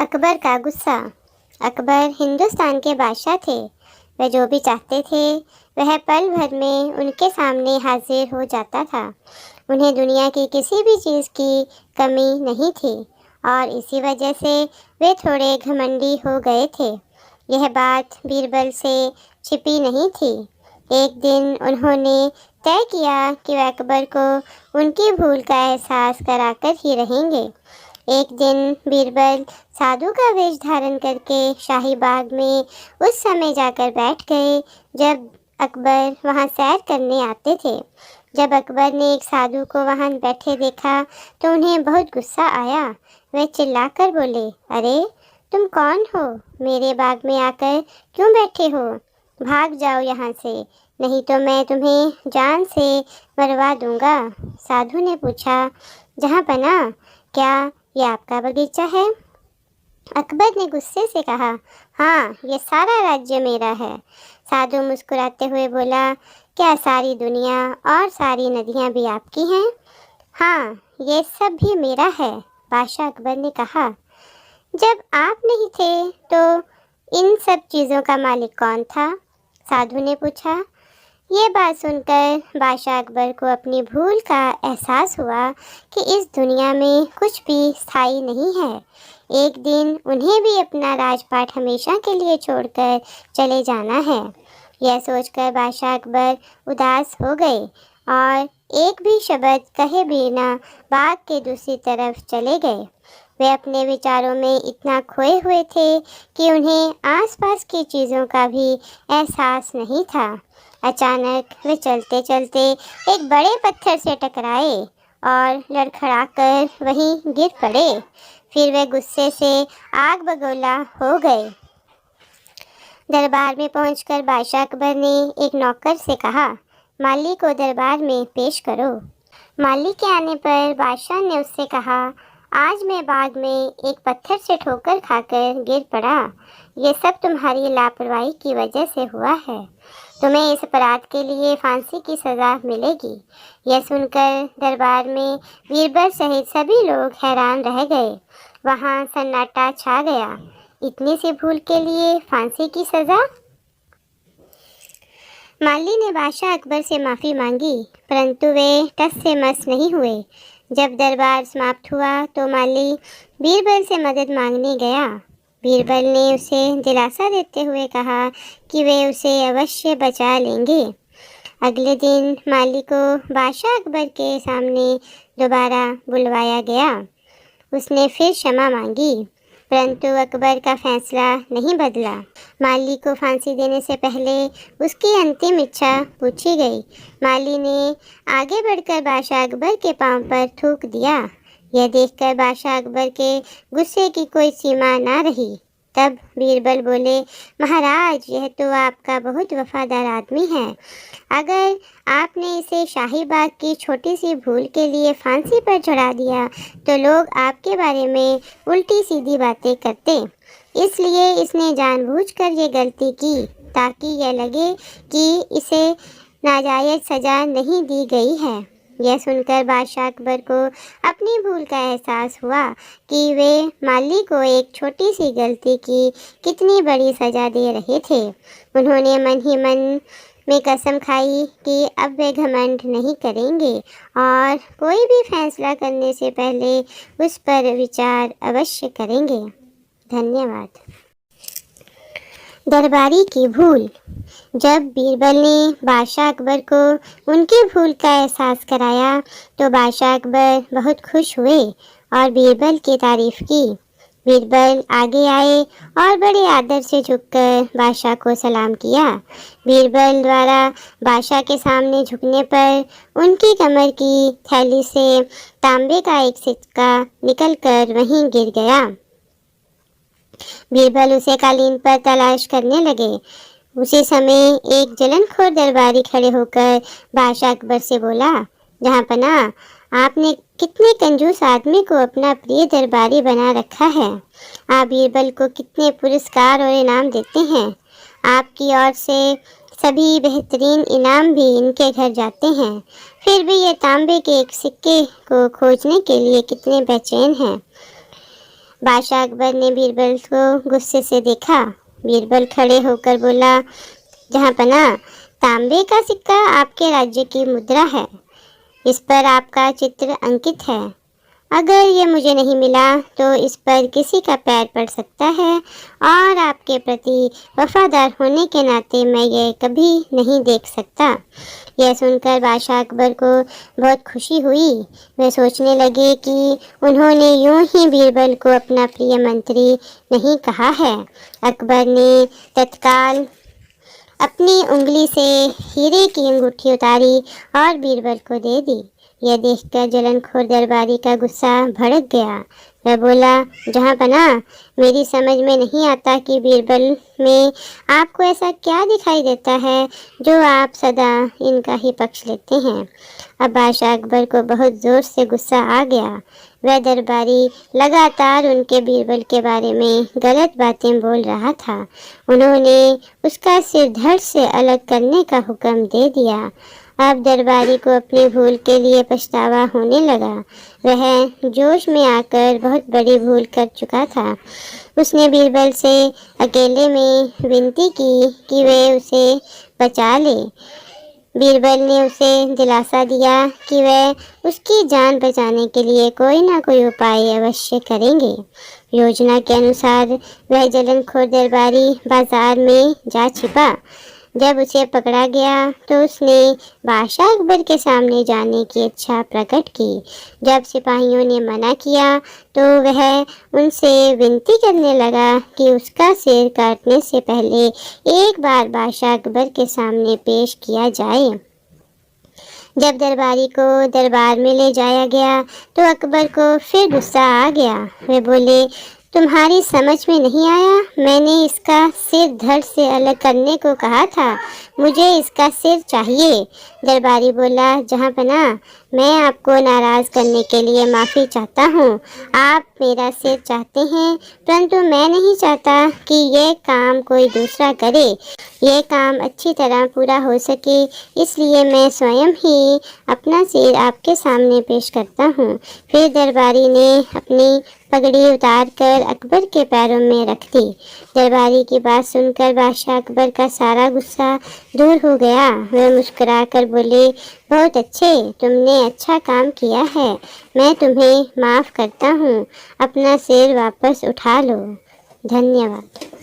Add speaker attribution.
Speaker 1: अकबर का गुस्सा। अकबर हिंदुस्तान के बादशाह थे। वह जो भी चाहते थे वह पल भर में उनके सामने हाजिर हो जाता था। उन्हें दुनिया की किसी भी चीज़ की कमी नहीं थी और इसी वजह से वे थोड़े घमंडी हो गए थे। यह बात बीरबल से छिपी नहीं थी। एक दिन उन्होंने तय किया कि वह अकबर को उनकी भूल का एहसास कराकर ही रहेंगे। एक दिन बीरबल साधु का वेश धारण करके शाही बाग में उस समय जाकर बैठ गए जब अकबर वहां सैर करने आते थे। जब अकबर ने एक साधु को वहां बैठे देखा तो उन्हें बहुत गुस्सा आया। वे चिल्लाकर बोले, अरे तुम कौन हो? मेरे बाग में आकर क्यों बैठे हो? भाग जाओ यहाँ से, नहीं तो मैं तुम्हें जान से मरवा दूंगा। साधु ने पूछा, जहाँ पना, क्या ये आपका बगीचा है? अकबर ने गुस्से से कहा, हाँ, ये सारा राज्य मेरा है। साधु मुस्कुराते हुए बोला, क्या सारी दुनिया और सारी नदियाँ भी आपकी हैं? हाँ, ये सब भी मेरा है। बादशाह अकबर ने कहा, जब आप नहीं थे तो इन सब चीज़ों का मालिक कौन था? साधु ने पूछा। ये बात सुनकर बादशाह अकबर को अपनी भूल का एहसास हुआ कि इस दुनिया में कुछ भी स्थायी नहीं है। एक दिन उन्हें भी अपना राजपाट हमेशा के लिए छोड़कर चले जाना है। यह सोचकर बादशाह अकबर उदास हो गए और एक भी शब्द कहे बिना बाग के दूसरी तरफ चले गए। वे अपने विचारों में इतना खोए हुए थे कि उन्हें आसपास की चीज़ों का भी एहसास नहीं था। अचानक वे चलते चलते एक बड़े पत्थर से टकराए और लड़खड़ाकर वहीं गिर पड़े। फिर वे गुस्से से आग बगोला हो गए। दरबार में पहुंचकर बादशाह अकबर ने एक नौकर से कहा, माली को दरबार में पेश करो। माली के आने पर बादशाह ने उससे कहा, आज मैं बाग में एक पत्थर से ठोकर खाकर गिर पड़ा। ये सब तुम्हारी लापरवाही की वजह से हुआ है। तुम्हें इस अपराध के लिए फांसी की सज़ा मिलेगी। यह सुनकर दरबार में बीरबल सहित सभी लोग हैरान रह गए। वहाँ सन्नाटा छा गया। इतनी सी भूल के लिए फांसी की सज़ा? माली ने बादशाह अकबर से माफ़ी मांगी, परंतु वे टस से मस नहीं हुए। जब दरबार समाप्त हुआ तो माली बीरबल से मदद मांगने गया। बीरबल ने उसे दिलासा देते हुए कहा कि वे उसे अवश्य बचा लेंगे। अगले दिन माली को बादशाह अकबर के सामने दोबारा बुलवाया गया। उसने फिर क्षमा मांगी, परंतु अकबर का फैसला नहीं बदला। माली को फांसी देने से पहले उसकी अंतिम इच्छा पूछी गई। माली ने आगे बढ़कर बादशाह अकबर के पांव पर थूक दिया। यह देखकर बादशाह अकबर के गुस्से की कोई सीमा ना रही। तब बीरबल बोले, महाराज, यह तो आपका बहुत वफादार आदमी है। अगर आपने इसे शाही बाग की छोटी सी भूल के लिए फांसी पर चढ़ा दिया तो लोग आपके बारे में उल्टी सीधी बातें करते। इसलिए इसने जानबूझकर ये गलती की ताकि यह लगे कि इसे नाजायज़ सज़ा नहीं दी गई है। यह सुनकर बादशाह अकबर को अपनी भूल का एहसास हुआ कि वे माली को एक छोटी सी गलती की कितनी बड़ी सज़ा दे रहे थे। उन्होंने मन ही मन में कसम खाई कि अब वे घमंड नहीं करेंगे और कोई भी फैसला करने से पहले उस पर विचार अवश्य करेंगे। धन्यवाद। दरबारी की भूल। जब बीरबल ने बादशाह अकबर को उनकी भूल का एहसास कराया तो बादशाह अकबर बहुत खुश हुए और बीरबल की तारीफ की। बीरबल आगे आए और बड़े आदर से झुककर बादशाह को सलाम किया। बीरबल द्वारा बादशाह के सामने झुकने पर उनकी कमर की थैली से तांबे का एक सिक्का निकलकर वहीं गिर गया। बीरबल उसे कालीन पर तलाश करने लगे। उसी समय एक जलनखोर दरबारी खड़े होकर बादशाह अकबर से बोला, जहाँ पना, आपने कितने कंजूस आदमी को अपना प्रिय दरबारी बना रखा है। आप बीरबल को कितने पुरस्कार और इनाम देते हैं। आपकी ओर से सभी बेहतरीन इनाम भी इनके घर जाते हैं, फिर भी ये तांबे के एक सिक्के को खोजने के लिए कितने बेचैन हैं। बादशाह अकबर ने बीरबल को गुस्से से देखा। बीरबल खड़े होकर बोला, जहाँपना, तांबे का सिक्का आपके राज्य की मुद्रा है। इस पर आपका चित्र अंकित है। अगर ये मुझे नहीं मिला तो इस पर किसी का पैर पड़ सकता है और आपके प्रति वफादार होने के नाते मैं ये कभी नहीं देख सकता। यह सुनकर बादशाह अकबर को बहुत खुशी हुई। वे सोचने लगे कि उन्होंने यूं ही बीरबल को अपना प्रिय मंत्री नहीं कहा है। अकबर ने तत्काल अपनी उंगली से हीरे की अंगूठी उतारी और बीरबल को दे दी। यह देखकर जलनखोर दरबारी का गुस्सा भड़क गया। वह बोला, जहाँपना, मेरी समझ में नहीं आता कि बीरबल में आपको ऐसा क्या दिखाई देता है जो आप सदा इनका ही पक्ष लेते हैं। अब बादशाह अकबर को बहुत जोर से गुस्सा आ गया। वह दरबारी लगातार उनके बीरबल के बारे में गलत बातें बोल रहा था। उन्होंने उसका सिर धड़ से अलग करने का हुक्म दे दिया। अब दरबारी को अपनी भूल के लिए पछतावा होने लगा। वह जोश में आकर बहुत बड़ी भूल कर चुका था। उसने बीरबल से अकेले में विनती की कि वे उसे बचा ले। बीरबल ने उसे दिलासा दिया कि वह उसकी जान बचाने के लिए कोई ना कोई उपाय अवश्य करेंगे। योजना के अनुसार वह जलनखोर दरबारी बाजार में जा छिपा। जब उसे पकड़ा गया तो उसने बादशाह अकबर के सामने जाने की इच्छा प्रकट की। जब सिपाहियों ने मना किया तो वह उनसे विनती करने लगा कि उसका सिर काटने से पहले एक बार बादशाह अकबर के सामने पेश किया जाए। जब दरबारी को दरबार में ले जाया गया तो अकबर को फिर गुस्सा आ गया। वे बोले, तुम्हारी समझ में नहीं आया? मैंने इसका सिर धड़ से अलग करने को कहा था। मुझे इसका सिर चाहिए। दरबारी बोला, जहाँपना, मैं आपको नाराज़ करने के लिए माफ़ी चाहता हूँ। आप मेरा सिर चाहते हैं, परंतु मैं नहीं चाहता कि ये काम कोई दूसरा करे। ये काम अच्छी तरह पूरा हो सके, इसलिए मैं स्वयं ही अपना सिर आपके सामने पेश करता हूँ। फिर दरबारी ने अपनी पगड़ी उतारकर अकबर के पैरों में रख दी। दरबारी की बात सुनकर बादशाह अकबर का सारा गुस्सा दूर हो गया। वह मुस्कुराकर बोले, बहुत अच्छे, तुमने अच्छा काम किया है। मैं तुम्हें माफ़ करता हूँ। अपना सिर वापस उठा लो। धन्यवाद।